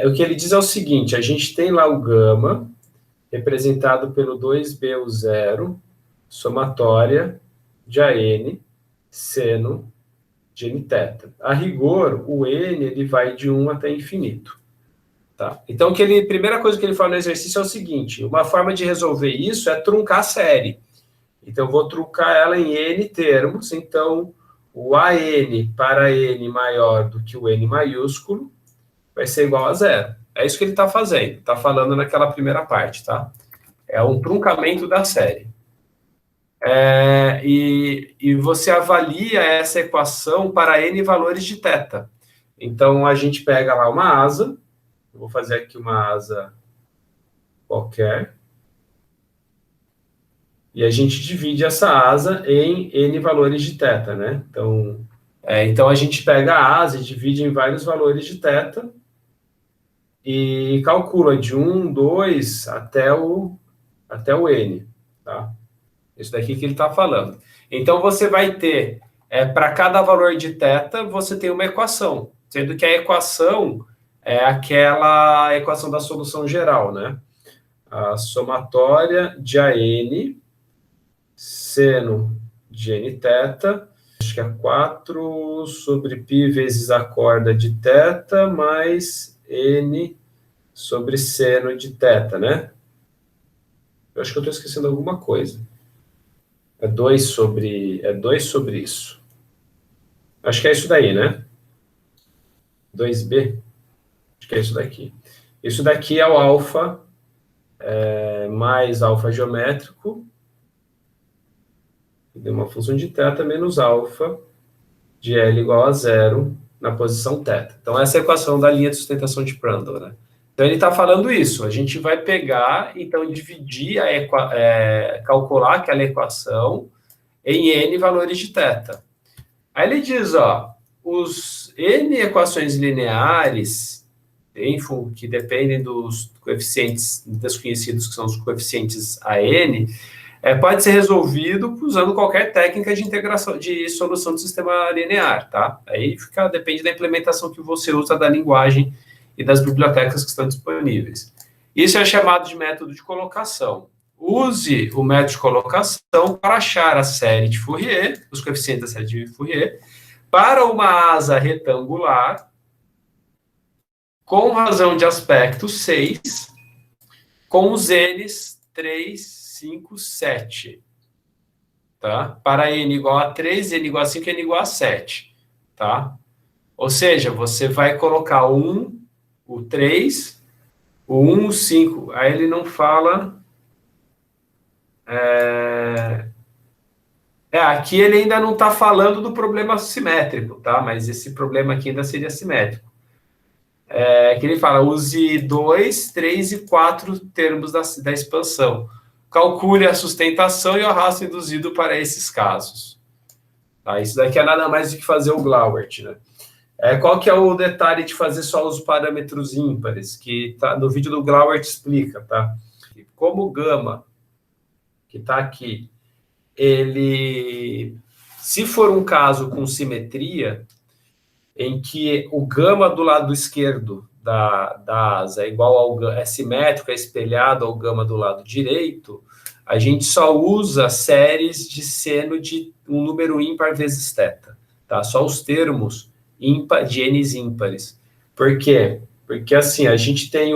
O que ele diz é o seguinte, a gente tem lá o gama, representado pelo 2B0, somatória de AN, seno de nθ. A rigor, o n ele vai de 1 até infinito. Tá? Então, primeira coisa que ele fala no exercício é o seguinte, uma forma de resolver isso é truncar a série. Então, eu vou truncar ela em n termos, então, o AN para n maior do que o n maiúsculo vai ser igual a zero. É isso que ele está fazendo, está falando naquela primeira parte, tá? É um truncamento da série. E você avalia essa equação para n valores de θ. Então, a gente pega lá uma asa, eu vou fazer aqui uma asa qualquer, e a gente divide essa asa em n valores de θ, né? Então a gente pega a asa e divide em vários valores de θ, e calcula de 1, 2 até o n, tá? Isso daqui que ele está falando. Então, você vai ter, para cada valor de θ, você tem uma equação, sendo que a equação é aquela equação da solução geral, né? A somatória de AN, seno de nθ, acho que é 4 sobre π vezes a corda de θ, mais n sobre seno de θ, né? Eu acho que eu estou esquecendo alguma coisa. É 2 sobre isso. Acho que é isso daí, né? 2b. Acho que é isso daqui. Isso daqui é o alfa mais alfa geométrico, de uma função de θ menos alfa de L igual a zero na posição θ. Então, essa é a equação da linha de sustentação de Prandtl, né? Então, ele está falando isso. A gente vai pegar, então, dividir, calcular aquela equação em n valores de θ. Aí ele diz, ó, os n equações lineares, que dependem dos coeficientes desconhecidos, que são os coeficientes AN, pode ser resolvido usando qualquer técnica de integração, de solução do sistema linear, tá? Aí depende da implementação que você usa da linguagem e das bibliotecas que estão disponíveis. Isso é chamado de método de colocação. Use o método de colocação para achar a série de Fourier, os coeficientes da série de Fourier, para uma asa retangular com razão de aspecto 6, com os n's 3, 5, 7. Tá? Para n igual a 3, n igual a 5 e n igual a 7. Tá? Ou seja, você vai colocar o 1, o 3, o 1, o 5. Aí ele não fala... aqui ele ainda não está falando do problema simétrico, tá? Mas esse problema aqui ainda seria simétrico. Que ele fala, use 2, 3 e 4 termos da expansão. Calcule a sustentação e o arrasto induzido para esses casos. Tá? Isso daqui é nada mais do que fazer o Glauert, né? Qual que é o detalhe de fazer só os parâmetros ímpares? Que tá, no vídeo do Glauert explica, tá? Como o gama, que está aqui, se for um caso com simetria, em que o gama do lado esquerdo da asa é simétrico, é espelhado ao gama do lado direito, a gente só usa séries de seno de um número ímpar vezes θ, tá? Só os termos de n's ímpares. Por quê? Porque assim, a gente tem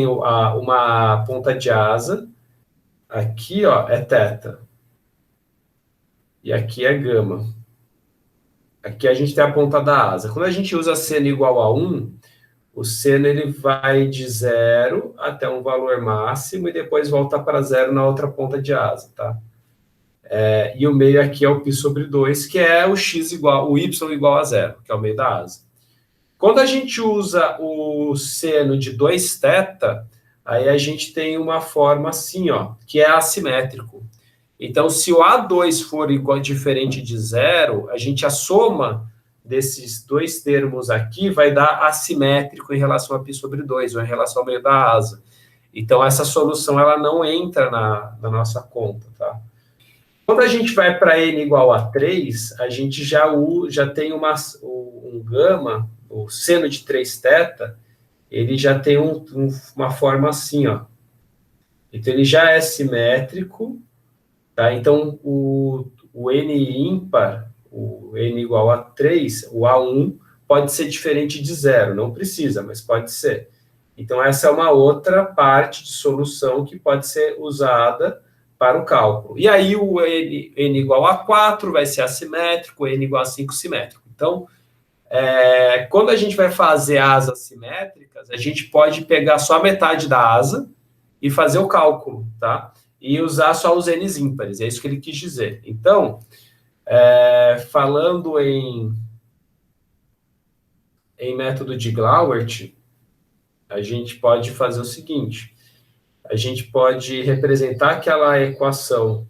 uma ponta de asa, aqui, ó, é θ, e aqui é gama. Aqui a gente tem a ponta da asa. Quando a gente usa seno igual a 1, o seno ele vai de 0 até um valor máximo e depois volta para 0 na outra ponta de asa, tá? E o meio aqui é o π sobre 2, que é o y igual a 0, que é o meio da asa. Quando a gente usa o seno de 2θ, aí a gente tem uma forma assim, ó, que é assimétrico. Então, se o A2 for diferente de 0, a soma desses dois termos aqui vai dar assimétrico em relação a π sobre 2, ou em relação ao meio da asa. Então, essa solução ela não entra na nossa conta, tá? Quando a gente vai para n igual a 3, a gente já tem um gama, o seno de 3θ, ele já tem uma forma assim, ó. Então, ele já é simétrico, tá? Então, o n ímpar, o n igual a 3, o A1, pode ser diferente de zero, não precisa, mas pode ser. Então, essa é uma outra parte de solução que pode ser usada para o cálculo. E aí, o n igual a 4 vai ser assimétrico, o n igual a 5 simétrico. Então, quando a gente vai fazer asas simétricas, a gente pode pegar só metade da asa e fazer o cálculo, tá? E usar só os n's ímpares, é isso que ele quis dizer. Então, falando em método de Glauert, a gente pode fazer o seguinte, a gente pode representar aquela equação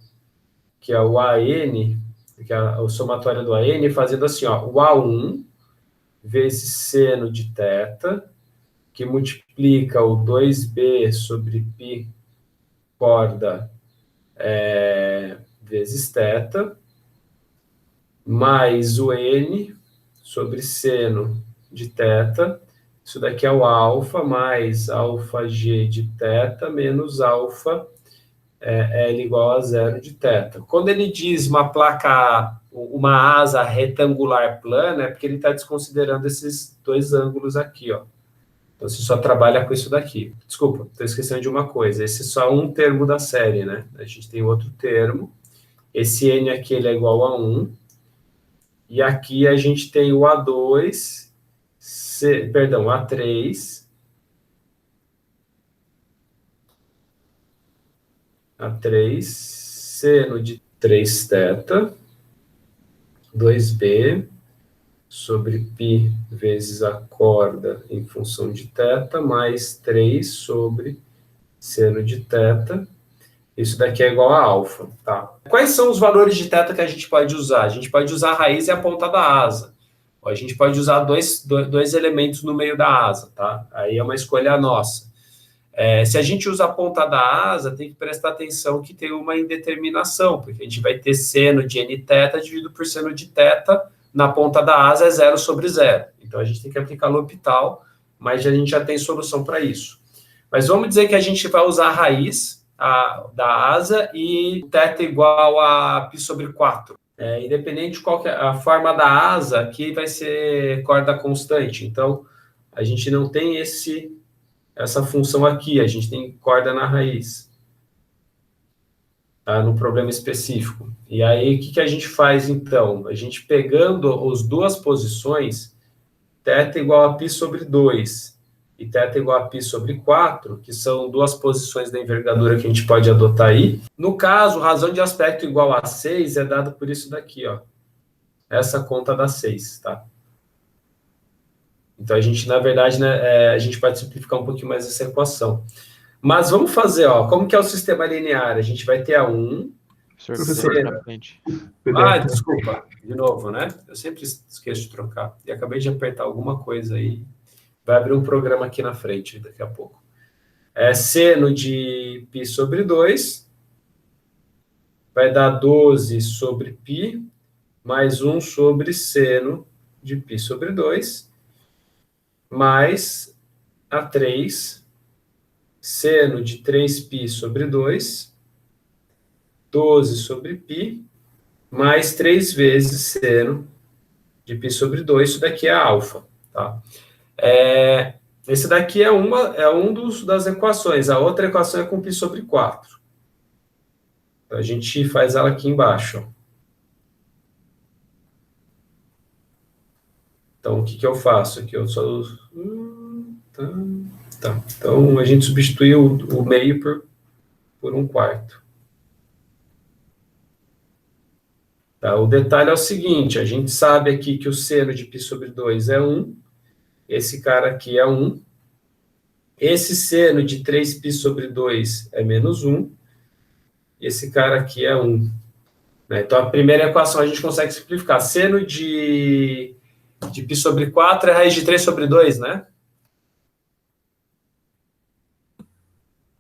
que é o AN, que é o somatório do AN, fazendo assim, ó, o A1 vezes seno de θ, que multiplica o 2b sobre π corda vezes θ, mais o n sobre seno de θ, isso daqui é o alfa, mais alfa g de θ, menos alfa L igual a zero de θ. Quando ele diz uma placa, uma asa retangular plana, é porque ele está desconsiderando esses dois ângulos aqui, ó. Então, você só trabalha com isso daqui. Desculpa, estou esquecendo de uma coisa. Esse é só um termo da série, né? A gente tem outro termo. Esse n aqui ele é igual a 1. E aqui a gente tem o A2, perdão, A3, seno de 3θ, 2b, sobre π vezes a corda em função de θ, mais 3 sobre seno de θ. Isso daqui é igual a alfa, tá? Quais são os valores de θ que a gente pode usar? A gente pode usar a raiz e a ponta da asa. Ou a gente pode usar dois elementos no meio da asa, tá? Aí é uma escolha nossa. Se a gente usa a ponta da asa, tem que prestar atenção que tem uma indeterminação, porque a gente vai ter seno de nθ dividido por seno de θ, na ponta da asa é 0 sobre 0. Então, a gente tem que aplicar L'Hopital, mas a gente já tem solução para isso. Mas vamos dizer que a gente vai usar a raiz da asa e θ igual a π sobre 4. Independente de qual que é a forma da asa, aqui vai ser corda constante. Então, a gente não tem essa função aqui, a gente tem corda na raiz, tá? No problema específico. E aí, o que a gente faz, então? A gente pegando as duas posições, θ igual a π sobre 2 e θ igual a π sobre 4, que são duas posições da envergadura que a gente pode adotar aí. No caso, razão de aspecto igual a 6 é dado por isso daqui, ó. Essa conta dá 6, tá? Então, a gente, na verdade, né, a gente pode simplificar um pouquinho mais essa equação. Mas vamos fazer, ó, como que é o sistema linear? A gente vai ter a 1... Professor, na frente. Desculpa, de novo, né? Eu sempre esqueço de trocar. E acabei de apertar alguma coisa aí. Vai abrir um programa aqui na frente daqui a pouco. Seno de π sobre 2 vai dar 12 sobre π mais 1 sobre seno de π sobre 2 mais a 3 seno de 3π sobre 2, 12 sobre π, mais 3 vezes seno de π sobre 2, isso daqui é alfa, tá? Esse daqui é das equações, a outra equação é com π sobre 4. Então, a gente faz ela aqui embaixo, ó. Então, o que eu faço aqui? Eu só... Tá. Então, a gente substituiu o meio por 1/4. Tá? O detalhe é o seguinte, a gente sabe aqui que o seno de π sobre 2 é 1, esse cara aqui é 1, esse seno de 3π sobre 2 é menos 1, esse cara aqui é 1. Né? Então, a primeira equação a gente consegue simplificar. Seno de π sobre 4 é raiz de 3 sobre 2, né?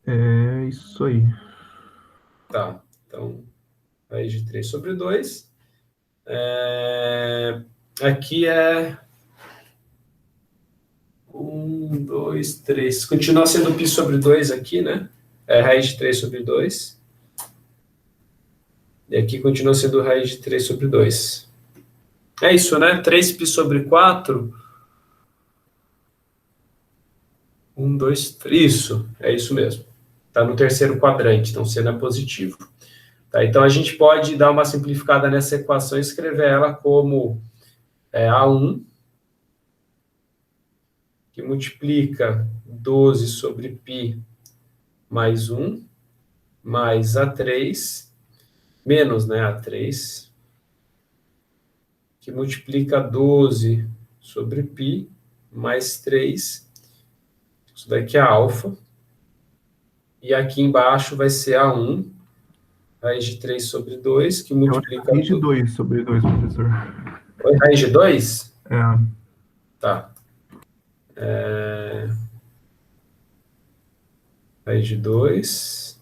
É isso aí. Tá, então, raiz de 3 sobre 2. Aqui é 1, 2, 3. Continua sendo π sobre 2 aqui, né? É raiz de 3 sobre 2. E aqui continua sendo raiz de 3 sobre 2. É isso, né? 3π sobre 4. 1, 2, 3. Isso, é isso mesmo. Está no terceiro quadrante, então seno é positivo. Tá, então a gente pode dar uma simplificada nessa equação e escrever ela como A1, que multiplica 12 sobre π mais 1, mais A3, menos, né, A3, que multiplica 12 sobre π mais 3, isso daqui é alfa, e aqui embaixo vai ser A1, raiz de 3 sobre 2, que multiplica... Raiz de 2 sobre 2, professor. Foi raiz de 2? É. Tá. Raiz de 2.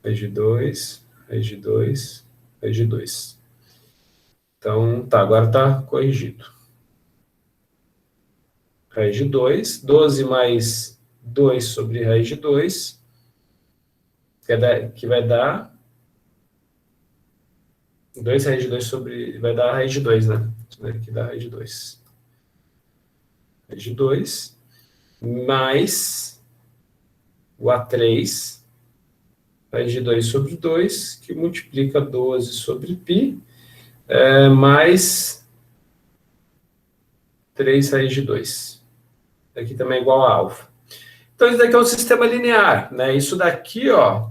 Raiz de 2. Raiz de 2. Raiz de 2. Então, tá, agora tá corrigido. Raiz de 2. 12 mais 2 sobre raiz de 2. Que vai dar... 2 raiz de 2 sobre... Vai dar raiz de 2, né? Isso daqui dá raiz de 2. Raiz de 2. Mais o A3, raiz de 2 sobre 2, que multiplica 12 sobre π, mais 3 raiz de 2. Aqui também é igual a alfa. Então, isso daqui é um sistema linear, né? Isso daqui, ó,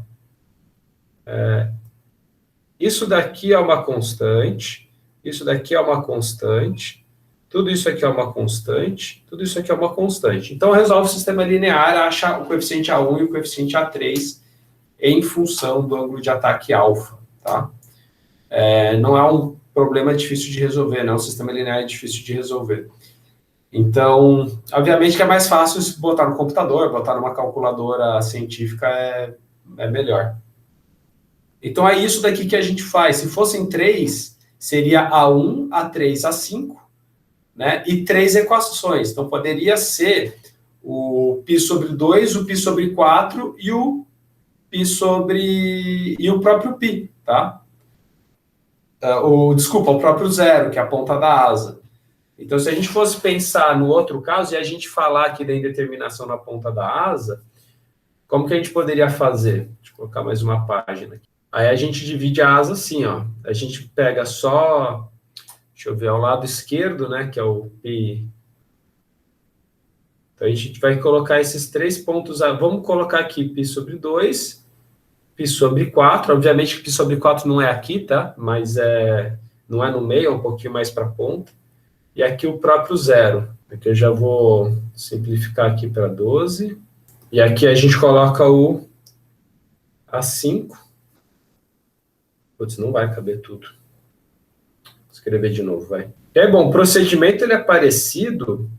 isso daqui é uma constante, isso daqui é uma constante, tudo isso aqui é uma constante, tudo isso aqui é uma constante. Então, resolve o sistema linear, acha o coeficiente A1 e o coeficiente A3 em função do ângulo de ataque alfa, tá? Não é um problema difícil de resolver, não. O sistema linear é difícil de resolver. Então, obviamente que é mais fácil se botar no computador, botar numa calculadora científica é melhor. Então, é isso daqui que a gente faz. Se fossem 3, seria A1, A3, A5, né? E 3 equações. Então, poderia ser o π sobre 2, o π sobre 4 e o π sobre... e o próprio π, tá? Desculpa, o próprio zero, que é a ponta da asa. Então, se a gente fosse pensar no outro caso, e a gente falar aqui da indeterminação na ponta da asa, como que a gente poderia fazer? Deixa eu colocar mais uma página aqui. Aí a gente divide a asa assim, ó. A gente pega só, deixa eu ver, ao lado esquerdo, né, que é o π. Então, a gente vai colocar esses 3 pontos, vamos colocar aqui π sobre 2, π sobre 4, obviamente que π sobre 4 não é aqui, tá? Mas não é no meio, é um pouquinho mais para a ponta. E aqui o próprio zero. Aqui eu já vou simplificar aqui para 12. E aqui a gente coloca o A5. Putz, não vai caber tudo. Vou escrever de novo, vai. Bom, o procedimento ele é parecido,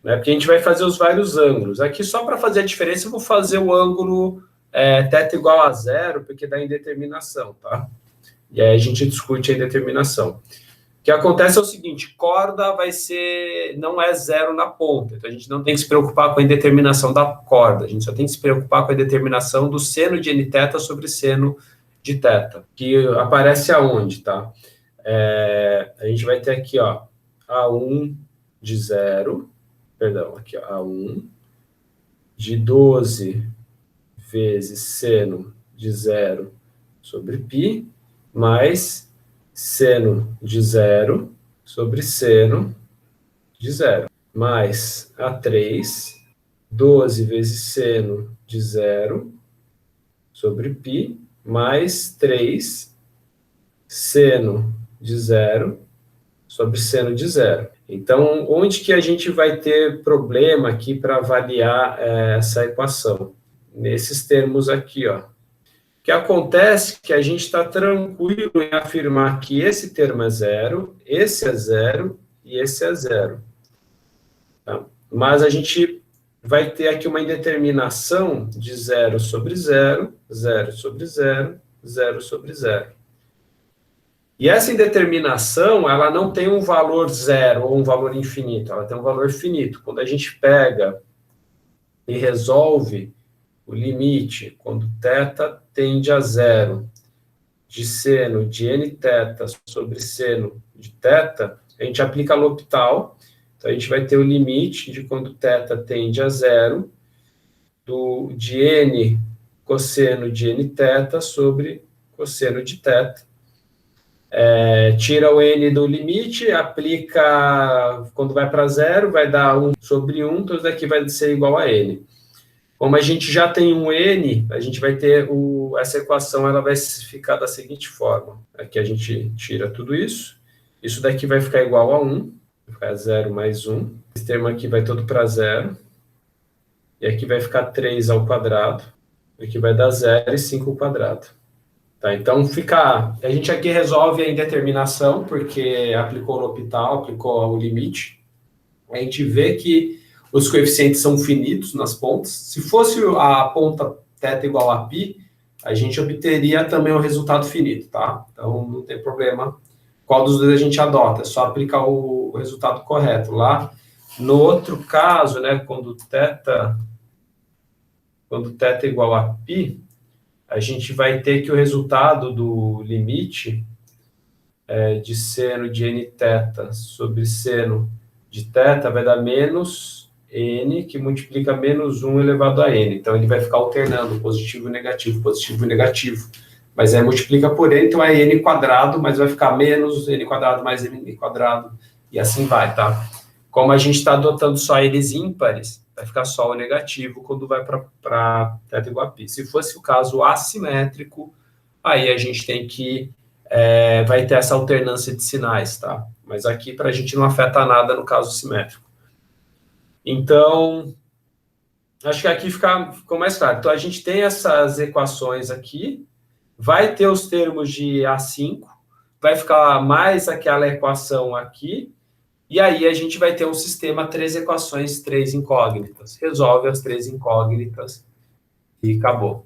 né, porque a gente vai fazer os vários ângulos. Aqui, só para fazer a diferença, eu vou fazer o ângulo θ igual a 0, porque dá indeterminação, tá? E aí a gente discute a indeterminação. O que acontece é o seguinte, corda não é 0 na ponta, então a gente não tem que se preocupar com a indeterminação da corda, a gente só tem que se preocupar com a determinação do seno de nθ sobre seno de θ, que aparece aonde, tá? A gente vai ter aqui, ó, A1 de 0, perdão, aqui, ó, A1 de 12 vezes seno de 0 sobre π, mais seno de 0 sobre seno de 0, mais A3, 12 vezes seno de 0 sobre π, mais 3 seno de 0 sobre seno de 0. Então, onde que a gente vai ter problema aqui para avaliar essa equação? Nesses termos aqui, ó. O que acontece é que a gente está tranquilo em afirmar que esse termo é 0, esse é 0 e esse é 0. Tá? Mas a gente vai ter aqui uma indeterminação de 0 sobre 0, 0 sobre 0, 0 sobre 0. E essa indeterminação, ela não tem um valor zero ou um valor infinito, ela tem um valor finito. Quando a gente pega e resolve o limite, quando θ tende a zero, de seno de nθ sobre seno de θ, a gente aplica L'Hopital, então a gente vai ter o limite de quando θ tende a zero, de n cosseno de nθ sobre cosseno de θ. Tira o n do limite, aplica, quando vai para zero, vai dar 1 sobre 1, então isso daqui vai ser igual a n. Como a gente já tem um n, a gente vai ter essa equação, ela vai ficar da seguinte forma. Aqui a gente tira tudo isso. Isso daqui vai ficar igual a 1, vai ficar 0 mais 1. Esse termo aqui vai todo para zero. E aqui vai ficar 3 ao quadrado. Aqui vai dar 0 e 5 ao quadrado. Tá, então, a gente aqui resolve a indeterminação, porque aplicou o L'Hopital, aplicou o limite. A gente vê que os coeficientes são finitos nas pontas. Se fosse a ponta θ igual a π, a gente obteria também um resultado finito, tá? Então, não tem problema qual dos dois a gente adota, é só aplicar o resultado correto. Lá, no outro caso, né, quando θ é igual a π, a gente vai ter que o resultado do limite de seno de nθ sobre seno de θ vai dar menos n, que multiplica menos 1 elevado a n. Então, ele vai ficar alternando positivo e negativo. Mas aí multiplica por n, então é n quadrado, mas vai ficar menos n quadrado mais n quadrado, e assim vai, tá? Como a gente está adotando só n's ímpares, vai ficar só o negativo quando vai para θ igual a π. Se fosse o caso assimétrico, aí a gente tem que vai ter essa alternância de sinais, tá? Mas aqui para a gente não afeta nada no caso simétrico. Então, acho que aqui ficou mais claro. Então, a gente tem essas equações aqui, vai ter os termos de A5, vai ficar mais aquela equação aqui, e aí a gente vai ter um sistema 3 equações, 3 incógnitas. Resolve as 3 incógnitas e acabou.